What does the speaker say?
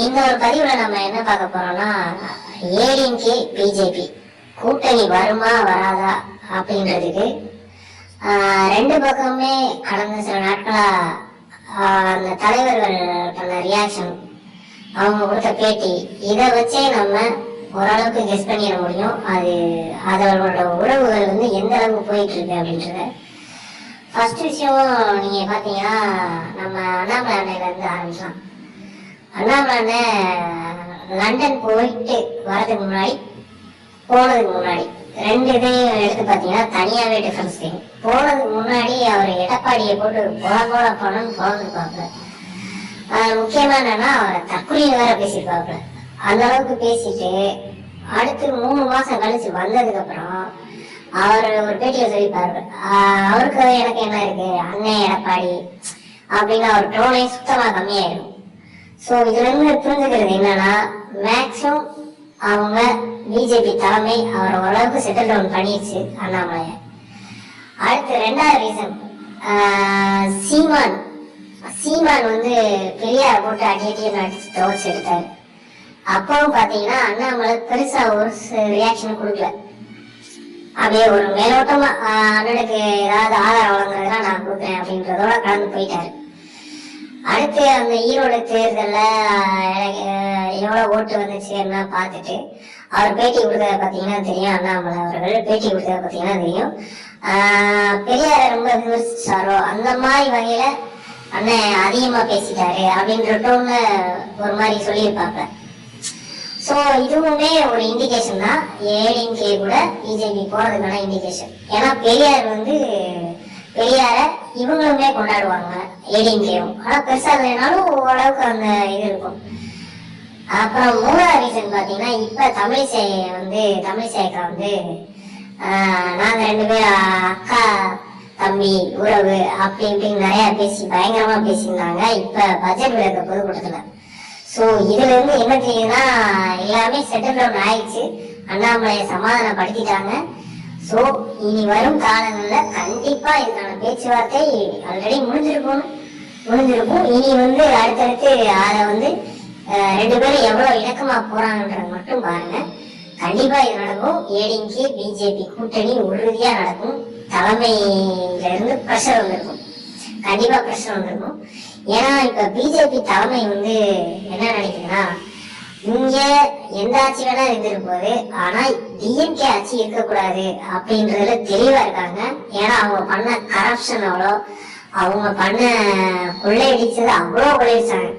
இந்த ஒரு பதிவுல நம்ம என்ன பார்க்க போறோம்னா, ஏடிஎம்கே பிஜேபி கூட்டணி வருமா வராதா அப்படின்றதுக்கு ரெண்டு பக்கமுமே கடந்த சில நாட்களா அந்த தலைவர்கள் பண்ண ரியாக்ஷன், அவங்க கொடுத்த பேட்டி, இதை வச்சே நம்ம ஓரளவுக்கு கெஸ் பண்ணிட முடியும் அதோட உறவுகள் எந்த அளவுக்கு போயிட்டு இருக்கு அப்படின்றத. ஃபர்ஸ்ட் விஷயம் நீங்க பாத்தீங்கன்னா, நம்ம அண்ணாமலை அண்ணையில இருந்து ஆரம்பிச்சோம். அண்ணாமலை லண்டன் போயிட்டு வரதுக்கு முன்னாடி போனதுக்கு முன்னாடி ரெண்டு இதையும் எடுத்து பார்த்தீங்கன்னா தனியாவே டிஃபரன்ஸ் தெரியும். போனதுக்கு முன்னாடி அவர் எடப்பாடியை போட்டு போல போனோம்னு பிறந்திருப்பாப்புல. முக்கியமா என்னன்னா, அவரை தற்கொலையில வேற பேசியிருப்பாப்புல. அந்த அளவுக்கு பேசிட்டு அடுத்து 3 மாசம் கழிச்சு வந்ததுக்கு அப்புறம் அவர் ஒரு பேட்டியை சொல்லிப்பாரு, அவருக்கு எனக்கு என்ன இருக்கு, அண்ணன் எடப்பாடி அப்படின்னு அவர் டோனே சுத்தமா கம்மியாயிடும். ஸோ இதுல இருந்து புரிஞ்சுக்கிறது என்னன்னா, மேக்சிமம் அவங்க பிஜேபி தலைமை அவரை ஓரளவுக்கு செட்டில் டவுன் பண்ணிடுச்சு அண்ணாமலைய. அடுத்து ரெண்டாவது ரீசன், சீமான் பெரியார் போட்டு அடியடியும் அடிச்சு துவச்சு எடுத்தாரு. அப்பவும் பாத்தீங்கன்னா அண்ணாமலை பெருசா ஒரு ரியாக்ஷன் கொடுக்கல. அப்படியே ஒரு மேலோட்டமா அண்ணனுக்கு ஏதாவது ஆதாரம் வழங்குறதுலாம் நான் கொடுக்குறேன் அப்படின்றதோட கடந்து போயிட்டாரு. அடுத்து அந்த ஈரோடு தேர்தல்ல எவ்வளவு ஓட்டு வந்துச்சுன்னா பார்த்துட்டு அவர் பேட்டி கொடுத்தத பாத்தீங்கன்னா தெரியும். அண்ணாமலை அவர்கள் பேட்டி கொடுத்தத பாத்தீங்கன்னா தெரியும். பெரியார ரொம்ப விமர்சிச்சாரோ அந்த மாதிரி வகையில அண்ணன் அதிகமா பேசிட்டாரு அப்படின்ற டோன்ல ஒரு மாதிரி சொல்லியிருப்பாங்க. சோ இதுவுமே ஒரு இண்டிகேஷன் தான், ஏடிஎம்கே கூட பிஜேபி போறதுக்கான இண்டிகேஷன். ஏன்னா பெரியார இவங்களுமே கொண்டாடுவாங்க, ஏடிஎம்கேவும். ஆனா பெருசா இல்லைனாலும் ஓரளவுக்கு அந்த இது இருக்கும். அப்புறம் மூணாவது ரீசன் பாத்தீங்கன்னா, இப்ப தமிழிசைக்கா நாங்க 2 பேரும் அக்கா தம்பி உறவு அப்படி இப்படின்னு நிறைய பேசி பயங்கரமா பேசியிருந்தாங்க இப்ப பட்ஜெட் விளக்க பொதுக்கூட்டத்துல. சோ இதுல இருந்து என்ன தெரியுதுன்னா, எல்லாமே செட்டில் டவுன் ஆயிடுச்சு, அண்ணாமலையை சமாதானப்படுத்திட்டாங்க. சோ இனி வரும் காலங்கள்ல கண்டிப்பா இதுக்கான பேச்சுவார்த்தை ஆல்ரெடி முடிஞ்சிருக்கும். இனி அடுத்தடுத்து அதை 2 பேரும் எவ்வளவு இணக்கமா போறாங்கன்றது மட்டும் பாருங்க. கண்டிப்பா இது நடக்கும். ஏடிஎம்கே பிஜேபி கூட்டணி உறுதியா நடக்கும். தலைமையில இருந்து பிரஷர் வந்திருக்கும், கண்டிப்பா பிரஷர் வந்திருக்கும். ஏன்னா இப்ப பிஜேபி தலைமை என்ன நினைக்குதுன்னா, இங்க எந்த ஆட்சி வேணா இருந்துட்டு போகுது, ஆனா டிஎம்கே ஆட்சி இருக்கக்கூடாது அப்படின்றதுல தெளிவா இருக்காங்க. ஏன்னா அவங்க பண்ண கரப்ஷன் அவ்வளோ, அவங்க பண்ண கொள்ளையடிச்சது அவ்வளோ கொள்ளையடிச்சாங்க.